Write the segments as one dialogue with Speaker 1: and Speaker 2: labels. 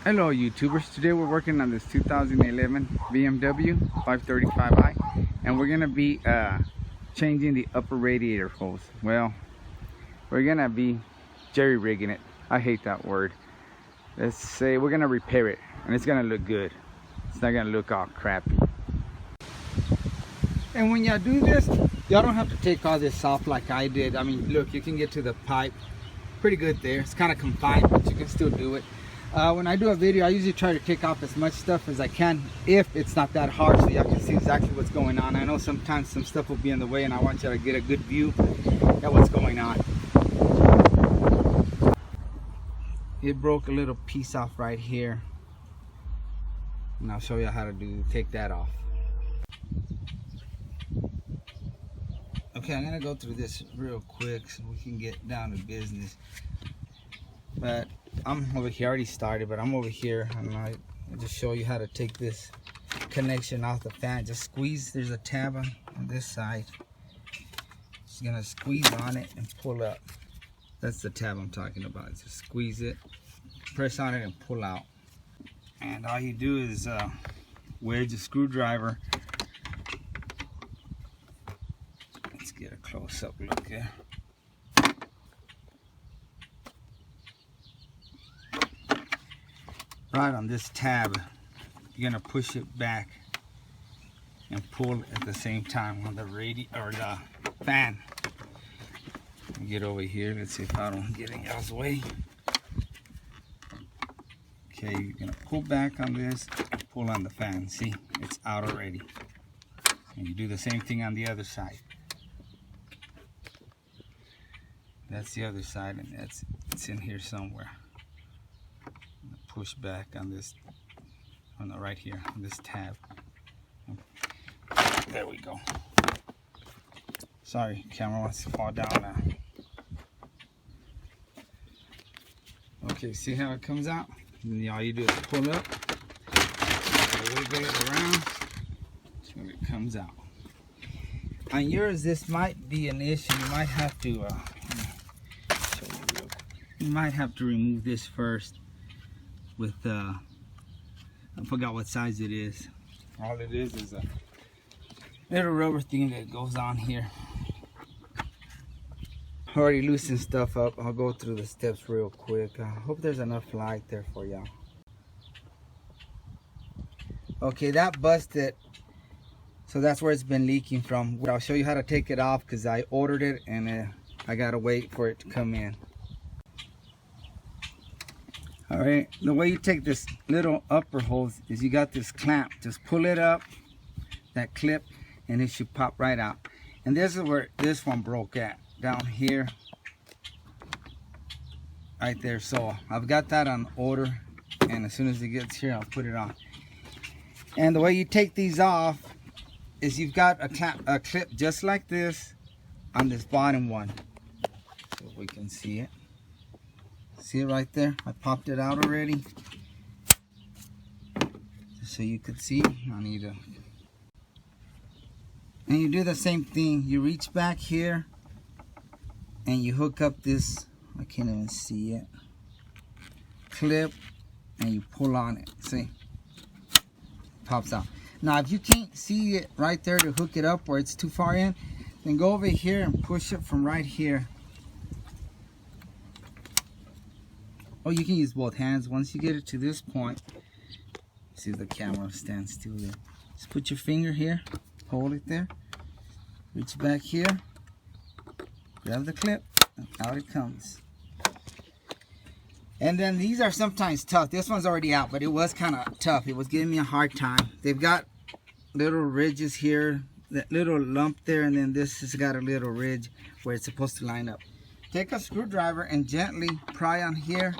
Speaker 1: Hello YouTubers, today we're working on this 2011 BMW 535i and we're gonna be changing the upper radiator hose. Well, we're gonna be jerry rigging it. I hate that word. Let's say we're gonna repair it and it's gonna look good. It's not gonna look all crappy. And when y'all do this, y'all don't have to take all this off like I did. I mean, look, you can get to the pipe pretty good there. It's kind of confined, but you can still do it. When I do a video, I usually try to take off as much stuff as I can if it's not that hard, so y'all can see exactly what's going on. I know sometimes some stuff will be in the way and I want you to get a good view at what's going on. It broke a little piece off right here, and I'll show you how to take that off. Okay, I'm gonna go through this real quick so we can get down to business. But I'm over here, already started, but I'm over here and I'll just show you how to take this connection off the fan. Just squeeze, there's a tab on this side. Just gonna squeeze on it and pull up. That's the tab I'm talking about. Just squeeze it, press on it and pull out. And all you do is wedge a screwdriver. Let's get a close-up look here. Right on this tab, you're gonna push it back and pull at the same time on the the fan. Get over here. Let's see if I don't get in y'all's way. Okay, you're gonna pull back on this and pull on the fan. See, it's out already. And you do the same thing on the other side. That's the other side, and it's in here somewhere. Push back on this, right here, on this tab. There we go. Sorry, camera wants to fall down now. Okay, see how it comes out? And all you do is pull up, wiggle it around, so it comes out. On yours, this might be an issue. You might have to, remove this first. With I forgot what size it is. All it is a little rubber thing that goes on here. Already loosened stuff up. I'll go through the steps real quick. I hope there's enough light there for y'all. Okay, that busted, so that's where it's been leaking from. I'll show you how to take it off because I ordered it and I gotta wait for it to come in. Alright, the way you take this little upper hose is you got this clamp. Just pull it up, that clip, and it should pop right out. And this is where this one broke at, down here. Right there, so I've got that on order, and as soon as it gets here, I'll put it on. And the way you take these off is you've got a clip just like this on this bottom one. So we can see it. See it right there? I popped it out already. Just so you could see. I need to. And you do the same thing. You reach back here and you hook up this, I can't even see it, clip, and you pull on it. See? Pops out. Now if you can't see it right there to hook it up or it's too far in, then go over here and push it from right here. Oh, you can use both hands. Once you get it to this point, see if the camera stands still there. Just put your finger here, hold it there, reach back here, grab the clip, and out it comes. And then these are sometimes tough. This one's already out, but it was kind of tough. It was giving me a hard time. They've got little ridges here, that little lump there, and then this has got a little ridge where it's supposed to line up. Take a screwdriver and gently pry on here.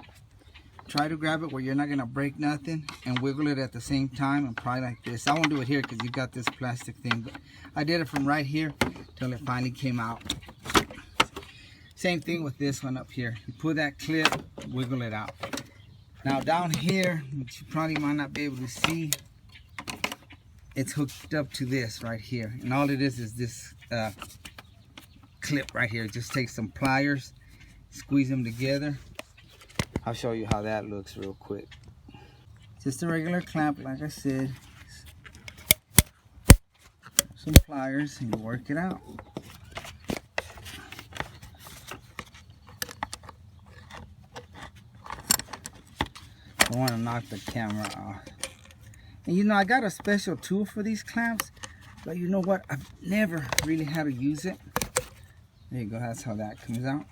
Speaker 1: Try to grab it where you're not going to break nothing, and wiggle it at the same time and pry like this. I won't do it here because you've got this plastic thing, but I did it from right here till it finally came out. Same thing with this one up here. You pull that clip, wiggle it out. Now down here, which you probably might not be able to see, it's hooked up to this right here, and all it is this clip right here. Just take some pliers, squeeze them together. I'll show you how that looks real quick. Just a regular clamp, like I said. Some pliers and you work it out. I want to knock the camera off. And you know, I got a special tool for these clamps, but you know what? I've never really had to use it. There you go, that's how that comes out.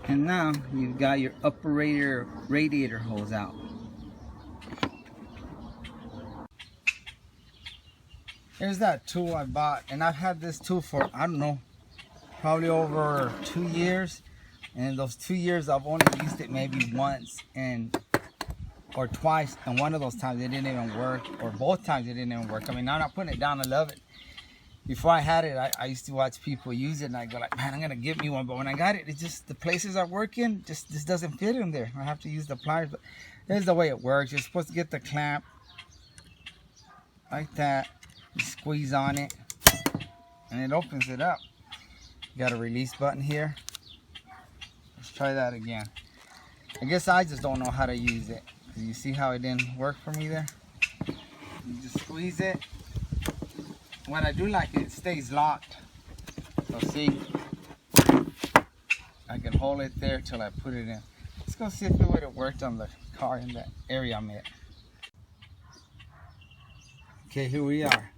Speaker 1: And now you've got your upper radiator hose out. Here's that tool I bought, and I've had this tool for, I don't know, probably over 2 years. And in those 2 years, I've only used it maybe once or twice, and one of those times it didn't even work, or both times it didn't even work. I mean, now I'm not putting it down, I love it. Before I had it, I used to watch people use it, and I go like, man, I'm gonna get me one. But when I got it, it just, the places I work in, just doesn't fit in there. I have to use the pliers, but there's the way it works. You're supposed to get the clamp like that. You squeeze on it, and it opens it up. You got a release button here. Let's try that again. I guess I just don't know how to use it. You see how it didn't work for me there? You just squeeze it. What I do like, it stays locked. So see, I can hold it there till I put it in. Let's go see if it would have worked on the car in the area I'm at. Okay, here we are.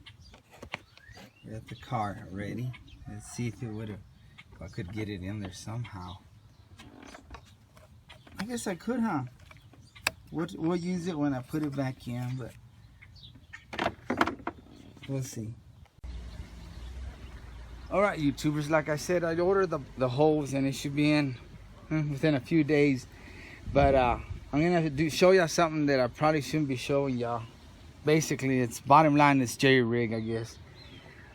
Speaker 1: We're at the car already. Let's see if it would have, if I could get it in there somehow. I guess I could, huh? We'll use it when I put it back in, but we'll see. Alright, YouTubers, like I said, I ordered the hose and it should be in within a few days. But I'm gonna show y'all something that I probably shouldn't be showing y'all. Basically, it's bottom line, it's J-rig, I guess.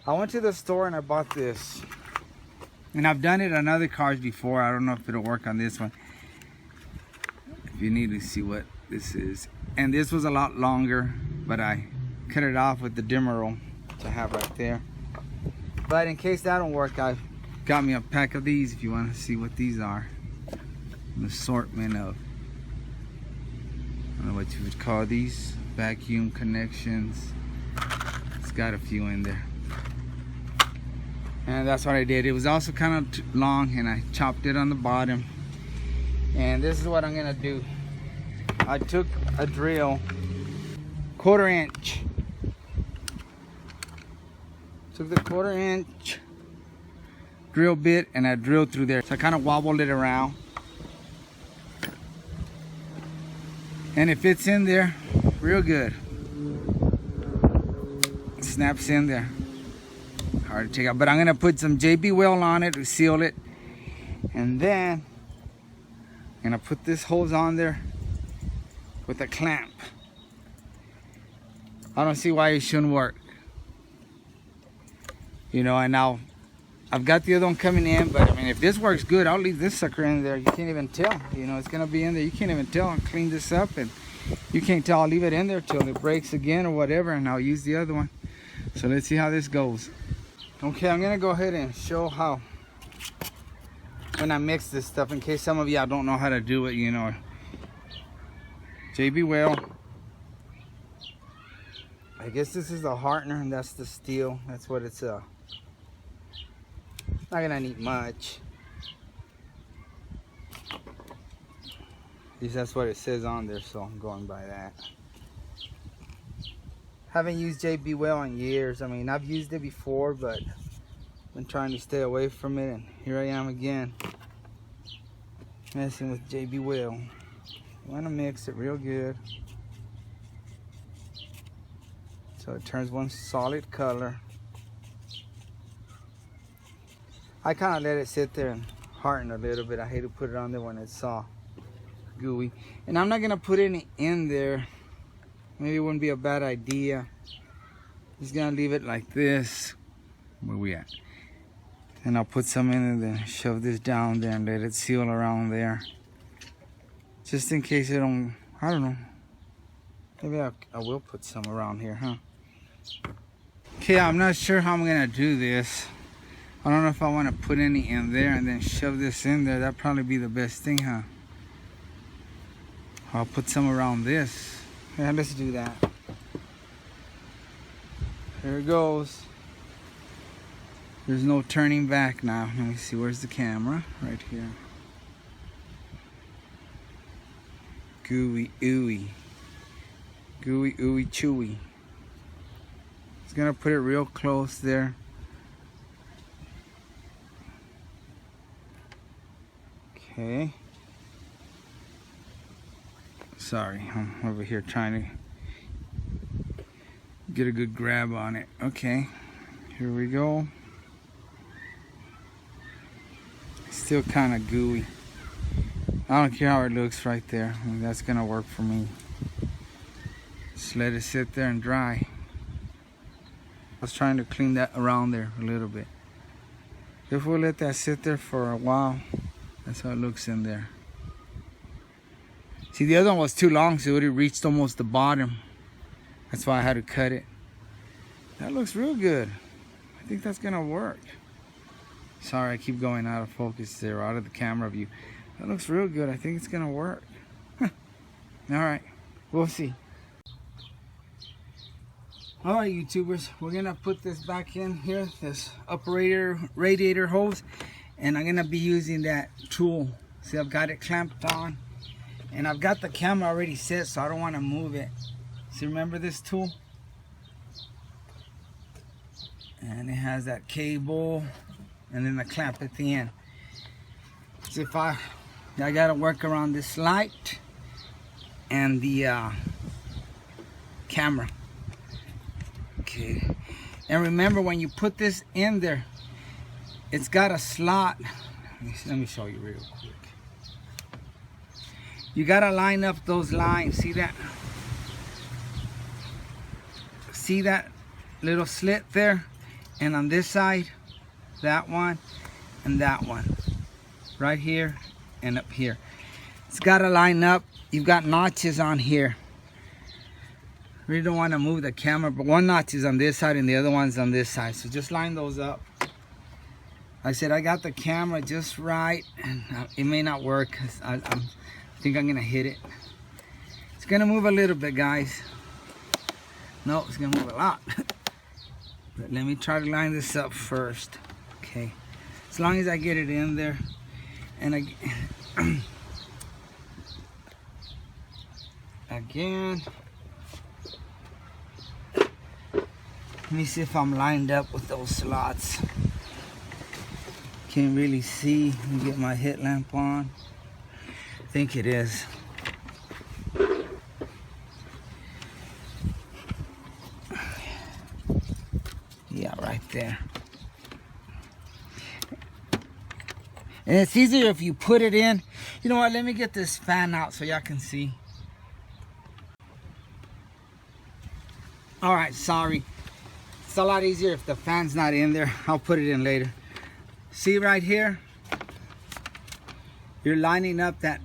Speaker 1: I went to the store and I bought this. And I've done it on other cars before. I don't know if it'll work on this one. If you need to see what this is. And this was a lot longer, but I cut it off with the dimmer to have right there. But in case that don't work, I got me a pack of these if you want to see what these are. An assortment of, I don't know what you would call these, vacuum connections. It's got a few in there. And that's what I did. It was also kind of long and I chopped it on the bottom. And this is what I'm gonna do. I took a drill, 1/4 inch. Took the 1/4 inch drill bit and I drilled through there. So I kind of wobbled it around. And it fits in there real good. It snaps in there. Hard to take out. But I'm going to put some JB Weld on it to seal it. And then I'm going to put this hose on there with a clamp. I don't see why it shouldn't work. You know, and now I've got the other one coming in, but I mean, if this works good, I'll leave this sucker in there. You can't even tell. You know, it's gonna be in there. You can't even tell. I'll clean this up and you can't tell. I'll leave it in there till it breaks again or whatever, and I'll use the other one. So let's see how this goes. Okay, I'm gonna go ahead and show how when I mix this stuff, in case some of y'all don't know how to do it, you know. JB Weld. I guess this is the hardener and that's the steel. That's what it's not gonna need much. At least that's what it says on there, so I'm going by that. Haven't used JB Weld in years. I mean, I've used it before, but been trying to stay away from it, and here I am again messing with JB Weld. You want to mix it real good so it turns one solid color. I kind of let it sit there and harden a little bit. I hate to put it on there when it's gooey. And I'm not going to put any in there. Maybe it wouldn't be a bad idea. Just going to leave it like this. Where we at? And I'll put some in there, then shove this down there and let it seal around there. Just in case it don't, I don't know. Maybe I will put some around here, huh? Okay, I'm not sure how I'm going to do this. I don't know if I want to put any in there and then shove this in there. That'd probably be the best thing, huh? I'll put some around this. Yeah, let's do that. There it goes. There's no turning back now. Let me see, where's the camera? Right here. Gooey ooey. Gooey ooey chewy. It's gonna put it real close there. Okay. Sorry, I'm over here trying to get a good grab on it. Okay, here we go. Still kind of gooey. I don't care how it looks right there. I mean, that's gonna work for me. Just let it sit there and dry. I was trying to clean that around there a little bit. If we'll let that sit there for a while, that's how it looks in there. See, the other one was too long, so it already reached almost the bottom. That's why I had to cut it. That looks real good. I think that's gonna work. Sorry, I keep going out of focus there, out of the camera view. That looks real good. I think it's gonna work. All right, we'll see. All right, YouTubers, we're gonna put this back in here, this upper radiator hose, and I'm gonna be using that tool. See, I've got it clamped on, and I've got the camera already set, so I don't want to move it. See, remember this tool? And it has that cable, and then the clamp at the end. See, if I gotta work around this light and the camera. Okay, and remember, when you put this in there, it's got a slot. Let me show you real quick. You gotta line up those lines. See that? See that little slit there? And on this side, that one and that one, right here and up here. It's gotta line up. You've got notches on here. Really don't want to move the camera, but one notch is on this side and the other one's on this side, so just line those up. I said I got the camera just right, and it may not work because I think I'm gonna hit it. It's gonna move a little bit, guys. No, it's gonna move a lot. But let me try to line this up first. Okay, as long as I get it in there, and again. Let me see if I'm lined up with those slots. Can't really see. Let me get my headlamp on. I think it is. Yeah, right there. And it's easier if you put it in. You know what? Let me get this fan out so y'all can see. All right, sorry. It's a lot easier if the fan's not in there. I'll put it in later. See right here? You're lining up that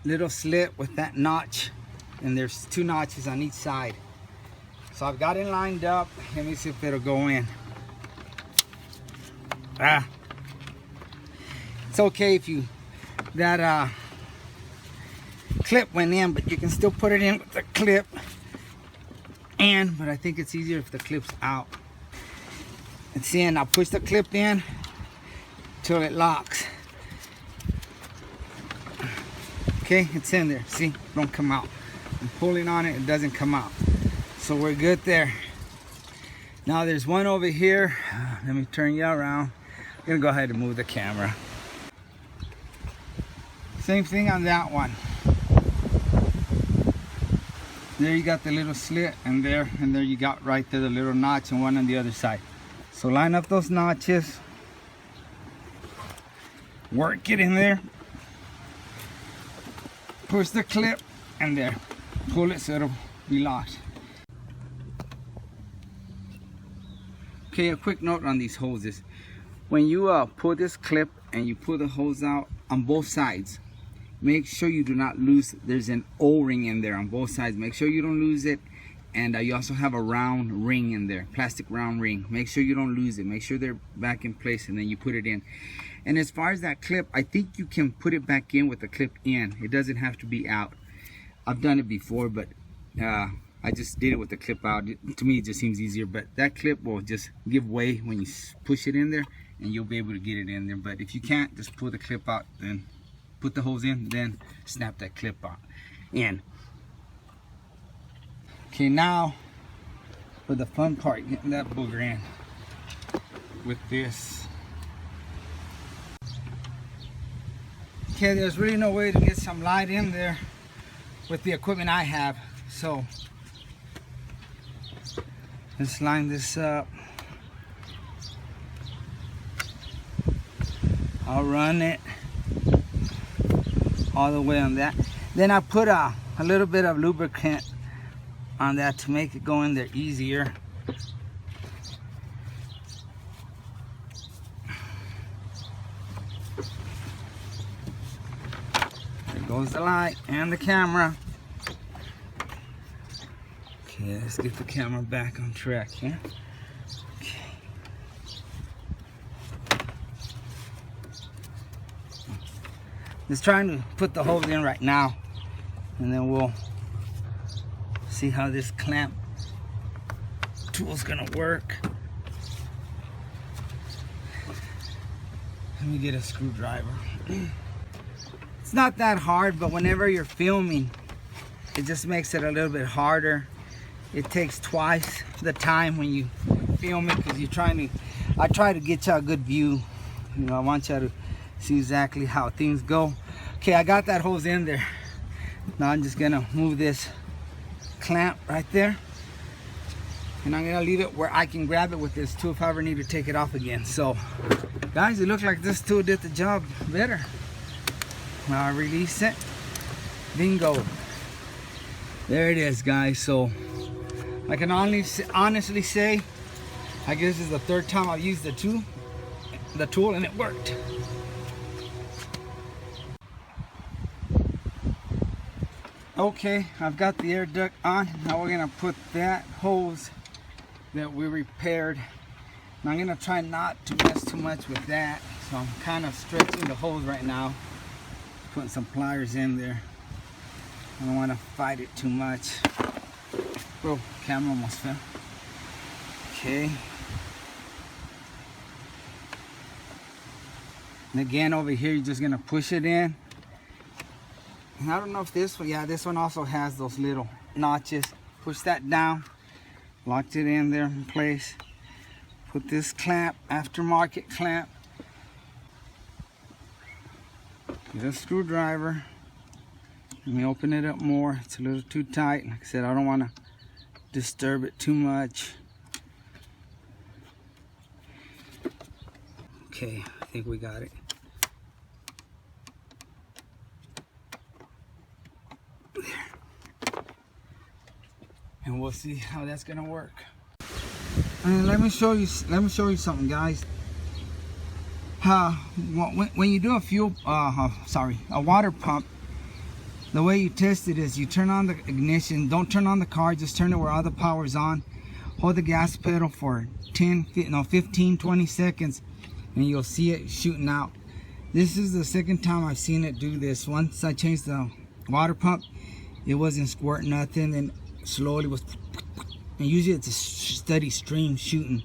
Speaker 1: little slit with that notch, and there's two notches on each side. So I've got it lined up. Let me see if it'll go in. It's okay if that clip went in, but you can still put it in with the clip. But I think it's easier if the clip's out. And see, and I'll push the clip in till it locks. Okay, it's in there. See, it don't come out. I'm pulling on it, it doesn't come out. So we're good there. Now there's one over here. Let me turn you around. I'm gonna go ahead and move the camera. Same thing on that one. There you got the little slit, and there you got right there the little notch, and one on the other side. So line up those notches, work it in there, push the clip, and there, pull it so it'll be locked. Okay, a quick note on these hoses. When you pull this clip and you pull the hose out on both sides, make sure you do not lose. There's an O-ring in there on both sides. Make sure you don't lose it. And you also have a round ring in there, plastic round ring. Make sure you don't lose it. Make sure they're back in place, and then you put it in. And as far as that clip, I think you can put it back in with the clip in. It doesn't have to be out. I've done it before, but I just did it with the clip out. To me, it just seems easier, but that clip will just give way when you push it in there, and you'll be able to get it in there. But if you can't, just pull the clip out, then put the hose in, then snap that clip out in. Okay, now for the fun part, getting that booger in with this. Okay, there's really no way to get some light in there with the equipment I have, so let's line this up. I'll run it all the way on that. Then I put a little bit of lubricant on that to make it go in there easier. There goes the light and the camera. Okay, let's get the camera back on track here. Okay. Just trying to put the hose in right now, and then we'll see how this clamp tool's gonna work. Let me get a screwdriver. It's not that hard, but whenever you're filming, it just makes it a little bit harder. It takes twice the time when you film it, because I try to get you a good view. You know, I want you to see exactly how things go. Okay, I got that hose in there. Now I'm just gonna move this clamp right there, and I'm gonna leave it where I can grab it with this tool if I ever need to take it off again. So guys, it looks like this tool did the job better. Now I release it. Bingo. There it is, guys. So I can honestly say, I guess this is the third time I've used the tool and it worked. Okay, I've got the air duct on. Now we're gonna put that hose that we repaired. Now I'm gonna try not to mess too much with that. So I'm kind of stretching the hose right now. Putting some pliers in there. I don't want to fight it too much. Oh, camera almost fell. Okay. And again, over here, you're just gonna push it in. And I don't know if this one, yeah, this one also has those little notches. Push that down, locked it in there in place. Put this clamp, aftermarket clamp. Get a screwdriver. Let me open it up more. It's a little too tight. Like I said, I don't want to disturb it too much. Okay, I think we got it. There. And we'll see how that's gonna work. And let me show you something, guys. When you do a water pump, the way you test it is you turn on the ignition. Don't turn on the car, just turn it where all the power's on. Hold the gas pedal for 15, 20 seconds, and you'll see it shooting out. This is the second time I've seen it do this. Once I changed the water pump, it wasn't squirting nothing, and slowly was, and usually it's a steady stream shooting.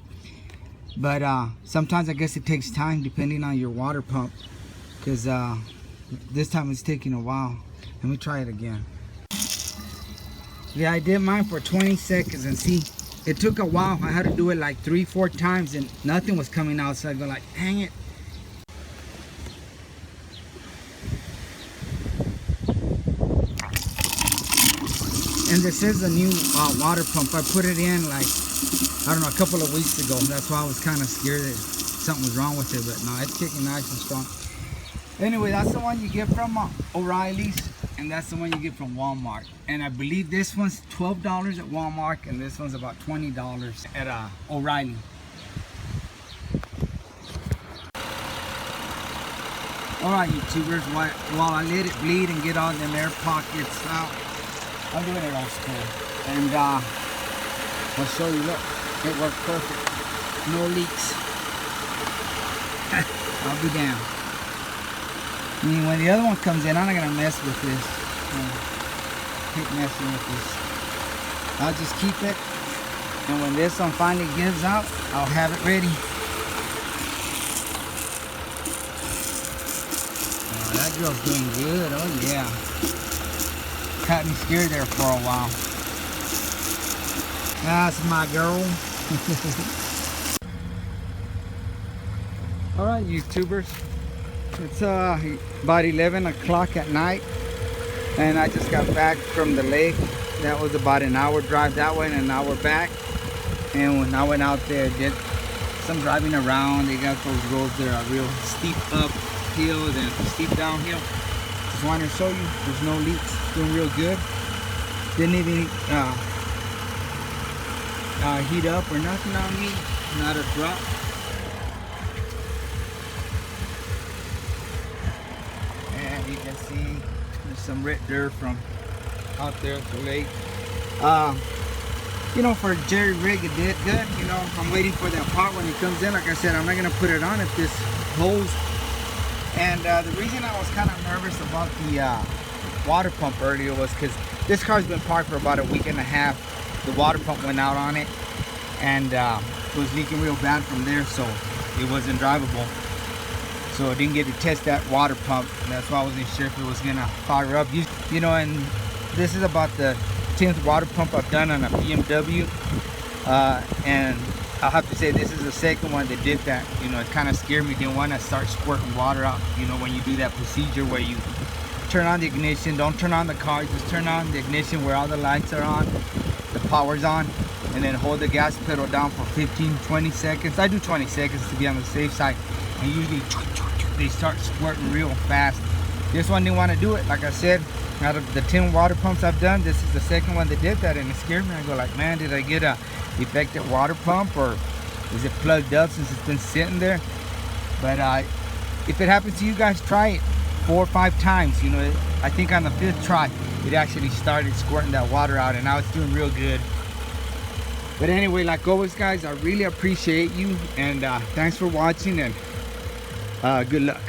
Speaker 1: But sometimes I guess it takes time depending on your water pump, because this time it's taking a while. Let me try it again. Yeah, I did mine for 20 seconds, and see, it took a while. I had to do it like 3-4 times and nothing was coming out, so I go like, dang it. And this is a new water pump. I put it in like, I don't know, a couple of weeks ago. That's why I was kind of scared that something was wrong with it, but no, it's kicking nice and strong. Anyway, that's the one you get from O'Reilly's, and that's the one you get from Walmart. And I believe this one's $12 at Walmart, and this one's about $20 at O'Reilly. Alright, YouTubers, while I let it bleed and get all them air pockets out, I'm doing it old school. And I'll show you, look, it worked perfect. No leaks. I'll be down. I mean, when the other one comes in, I'm not gonna mess with this. quit messing with this. I'll just keep it, and when this one finally gives out, I'll have it ready. Oh, that girl's doing good. Oh yeah. Got me scared there for a while. That's my girl. Alright, YouTubers. It's about 11 o'clock at night, and I just got back from the lake. That was about an hour drive that way and an hour back. And when I went out there, did some driving around. They got those roads there are real steep up hills and steep downhill. Just wanted to show you there's no leaks. Doing real good. Didn't even heat up or nothing on me. Not a drop. And you can see there's some red dirt from out there at the lake. You know, for a jerry rig it did good. You know, I'm waiting for that pot when it comes in. Like I said, I'm not gonna put it on if this holds. And the reason I was kind of nervous about the water pump earlier was because this car's been parked for about a week and a half. The water pump went out on it, and it was leaking real bad from there, so it wasn't drivable. So I didn't get to test that water pump, and that's why I wasn't sure if it was gonna fire up. You know, and this is about the 10th water pump I've done on a BMW, and I'll have to say this is the second one that did that. You know, it kind of scared me. Didn't want to start squirting water out. You know, when you do that procedure where you turn on the ignition, don't turn on the car, just turn on the ignition where all the lights are on, the power's on, and then hold the gas pedal down for 15-20 seconds. I do 20 seconds to be on the safe side, and usually they start squirting real fast. This one didn't want to do it. Like I said, out of the 10 water pumps I've done, this is the second one that did that, and it scared me. I go like, man, did I get a defective water pump, or is it plugged up since it's been sitting there? But if it happens to you guys, try it 4 or 5 times. You know, I think on the 5th try it actually started squirting that water out, and now it's doing real good. But anyway, like always guys, I really appreciate you, and thanks for watching, and good luck.